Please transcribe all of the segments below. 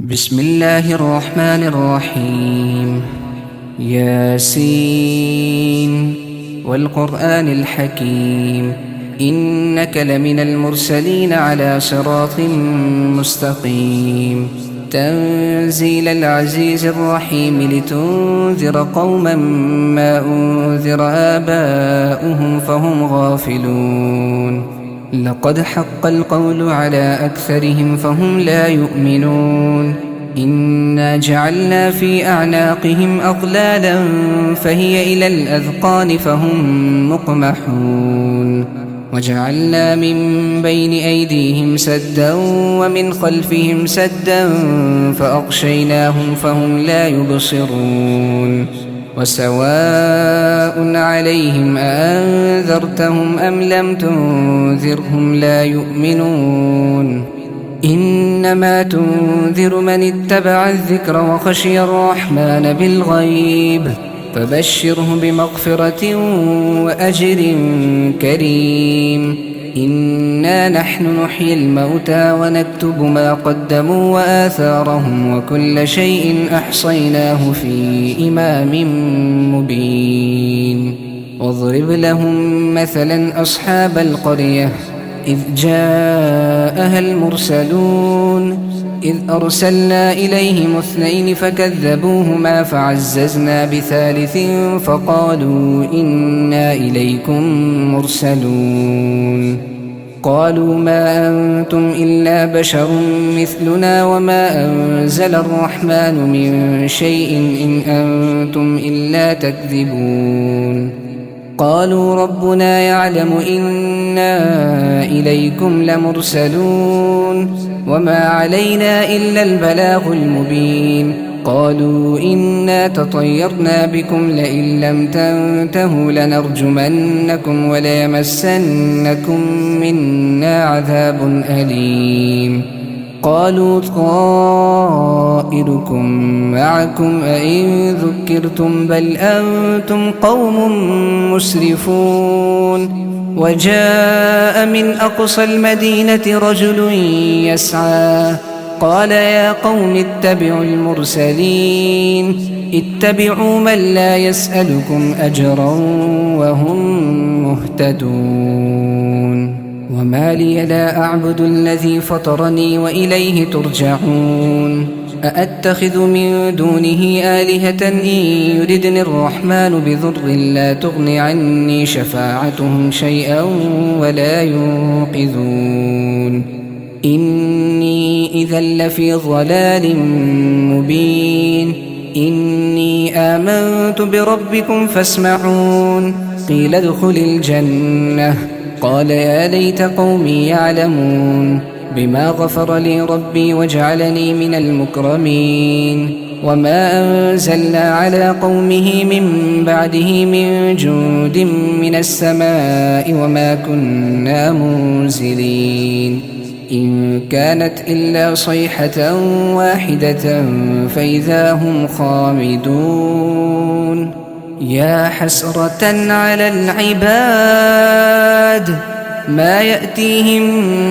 بسم الله الرحمن الرحيم. ياسين والقرآن الحكيم إنك لمن المرسلين على صراط مستقيم تنزيل العزيز الرحيم لتنذر قوما ما أنذر آباؤهم فهم غافلون. لقد حق القول على أكثرهم فهم لا يؤمنون. إنا جعلنا في أعناقهم أغلالا فهي إلى الأذقان فهم مقمحون. وجعلنا من بين أيديهم سدا ومن خلفهم سدا فأغشيناهم فهم لا يبصرون. وسواء عليهم أأنذرتهم أم لم تنذرهم لا يؤمنون. إنما تنذر من اتبع الذكر وخشي الرحمن بالغيب فبشره بمغفرة وأجر كريم. إنا نحن نحيي الموتى ونكتب ما قدموا وآثارهم وكل شيء أحصيناه في إمام مبين. واضرب لهم مثلا أصحاب القرية إذ جاءها المرسلون إذ أرسلنا إليهم 2 فكذبوهما فعززنا ب3 فقالوا إنا إليكم مرسلون. قالوا ما أنتم إلا بشر مثلنا وما أنزل الرحمن من شيء إن أنتم إلا تكذبون. قالوا ربنا يعلم إنا إليكم لمرسلون وما علينا إلا البلاغ المبين. قالوا إنا تطيرنا بكم لئن لم تنتهوا لنرجمنكم وليمسنكم منا عذاب أليم. قالوا طائركم معكم أئن ذكرتم بل أنتم قوم مسرفون. وجاء من أقصى المدينة رجل يسعى قال يا قوم اتبعوا المرسلين اتبعوا من لا يسألكم أجرا وهم مهتدون. وما لي لا أعبد الذي فطرني وإليه ترجعون. أأتخذ من دونه آلهة إن يردني الرحمن بضر لا تغن عني شفاعتهم شيئا ولا ينقذون. إني إذا لفي ضلال مبين. إني آمنت بربكم فاسمعون. قيل ادخل الجنة قال يا ليت قومي يعلمون بما غفر لي ربي وجعلني من المكرمين. وما أنزلنا على قومه من بعده من جند من السماء وما كنا منزلين. إن كانت إلا صيحة واحدة فإذا هم خامدون. يا حسرة على العباد ما يأتيهم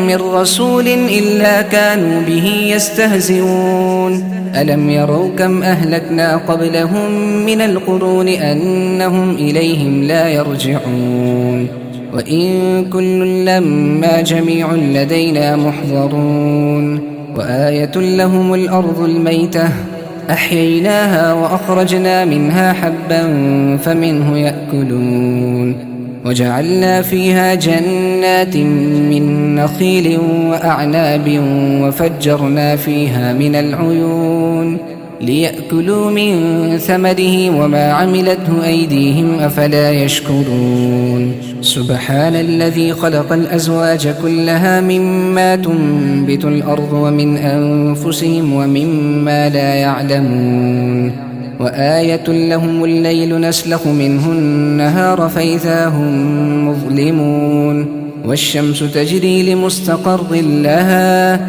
من رسول إلا كانوا به يستهزئون. ألم يروا كم أهلكنا قبلهم من القرون أنهم إليهم لا يرجعون. وإن كل لما جميع لدينا محضرون. وآية لهم الأرض الميتة أحييناها وأخرجنا منها حبا فمنه يأكلون. وجعلنا فيها جنات من نخيل وأعناب وفجرنا فيها من العيون ليأكلوا من ثمره وما عملته أيديهم أفلا يشكرون. سبحان الذي خلق الأزواج كلها مما تنبت الأرض ومن أنفسهم ومما لا يعلمون. وآية لهم الليل نسلخ منه النهار فإذا هم مظلمون. والشمس تجري لمستقر لها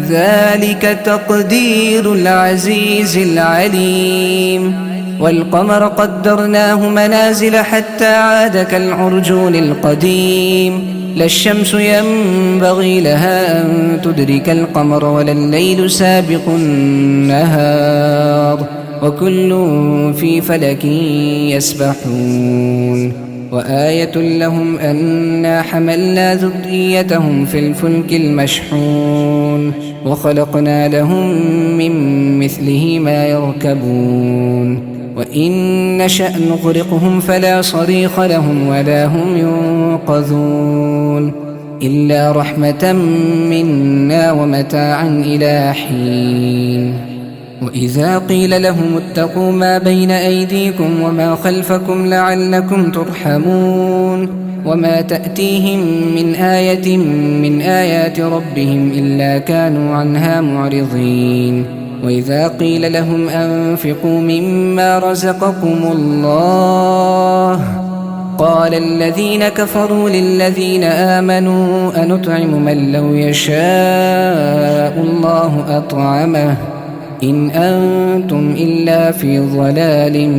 ذلك تقدير العزيز العليم. والقمر قدرناه منازل حتى عاد كالعرجون القديم. لا الشمس ينبغي لها أن تدرك القمر ولا الليل سابق النهار وكل في فلك يسبحون وآية لهم أنا حملنا ذريتهم في الفلك المشحون وخلقنا لهم من مثله ما يركبون وإن نشأ نغرقهم فلا صريخ لهم ولا هم ينقذون إلا رحمة منا ومتاعا إلى حين وإذا قيل لهم اتقوا ما بين أيديكم وما خلفكم لعلكم ترحمون وما تأتيهم من آية من آيات ربهم إلا كانوا عنها معرضين وإذا قيل لهم أنفقوا مما رزقكم الله قال الذين كفروا للذين آمنوا أنطعم من لو يشاء الله أطعمه إن أنتم إلا في ضلال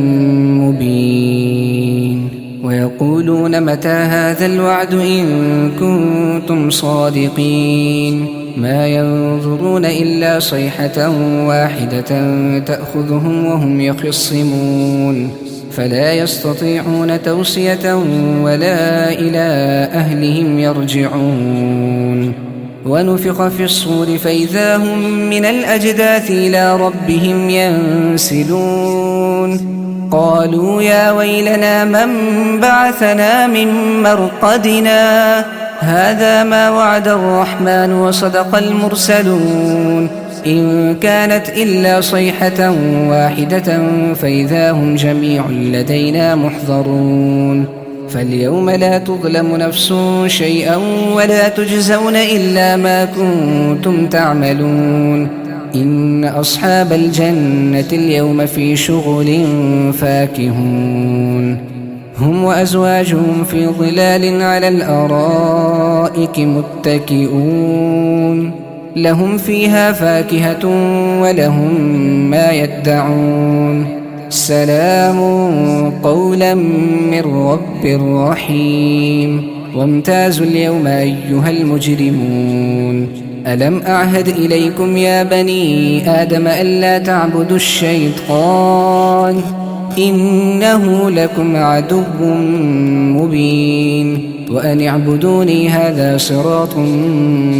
مبين ويقولون متى هذا الوعد إن كنتم صادقين ما ينظرون إلا صيحة واحدة تأخذهم وهم يخصمون فلا يستطيعون توصية ولا إلى أهلهم يرجعون ونفخ في الصور فإذا هم من الأجداث إلى ربهم ينسلون قالوا يا ويلنا من بعثنا من مرقدنا هذا ما وعد الرحمن وصدق المرسلون إن كانت إلا صيحة واحدة فإذا هم جميع لدينا محضرون فاليوم لا تظلم نفس شيئا ولا تجزون إلا ما كنتم تعملون إن أصحاب الجنة اليوم في شغل فاكهون هم وأزواجهم في ظلال على الأرائك متكئون لهم فيها فاكهة ولهم ما يدعون سلام قولا من رب رحيم وامتازوا اليوم أيها المجرمون ألم أعهد إليكم يا بني آدم ألا تعبدوا الشيطان إنه لكم عدو مبين وأن اعبدوني هذا صراط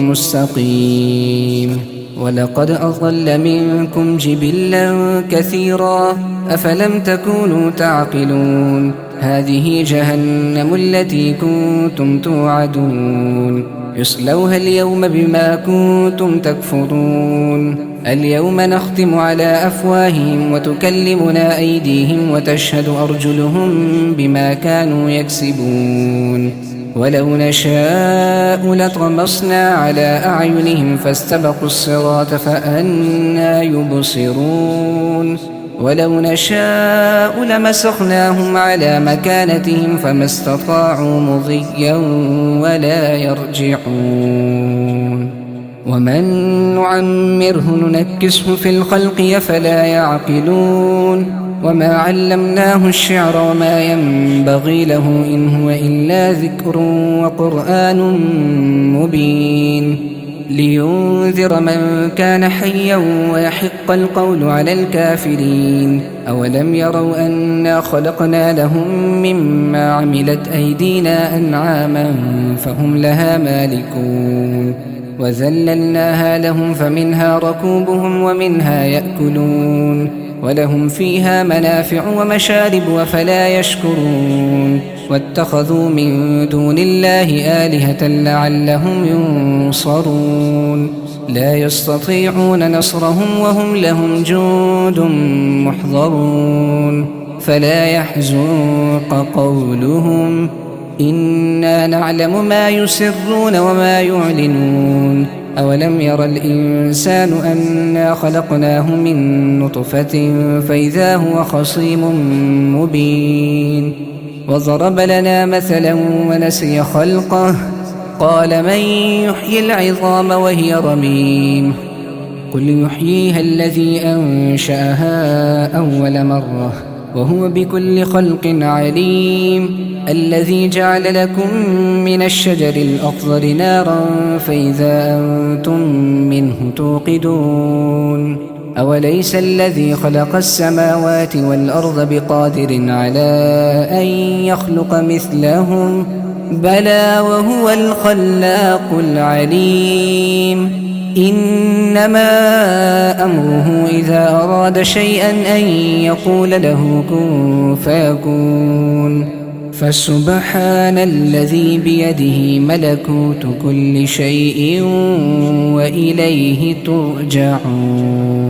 مستقيم ولقد أضل منكم جبلا كثيرا أفلم تكونوا تعقلون هذه جهنم التي كنتم توعدون يصلوها اليوم بما كنتم تكفرون اليوم نختم على أفواههم وتكلمنا أيديهم وتشهد أرجلهم بما كانوا يكسبون ولو نشاء لطمسنا على أعينهم فاستبقوا الصراط فأنى يبصرون ولو نشاء لمسخناهم على مكانتهم فما استطاعوا مضيا ولا يرجعون ومن نعمره ننكسه في الخلق أفلا يعقلون وما علمناه الشعر وما ينبغي له إن هو إلا ذكر وقرآن مبين لينذر من كان حيا ويحق القول على الكافرين أولم يروا أنا خلقنا لهم مما عملت أيدينا أنعاما فهم لها مالكون وذللناها لهم فمنها ركوبهم ومنها يأكلون ولهم فيها منافع ومشارب وفلا يشكرون واتخذوا من دون الله آلهة لعلهم ينصرون لا يستطيعون نصرهم وهم لهم جند محضرون فلا يحزنك قولهم إنا نعلم ما يسرون وما يعلنون أولم ير الإنسان أنا خلقناه من نطفة فإذا هو خصيم مبين وضرب لنا مثلا ونسي خلقه قال من يحيي العظام وهي رميم قل يحييها الذي أنشأها أول مرة وهو بكل خلق عليم الذي جعل لكم من الشجر الأخضر نارا فإذا أنتم منه توقدون أوليس الذي خلق السماوات والأرض بقادر على أن يخلق مثلهم بلى وهو الخلاق العليم إنما أمره إذا أراد شيئا أن يقول له كن فيكون فسبحان الذي بيده ملكوت كل شيء وإليه ترجعون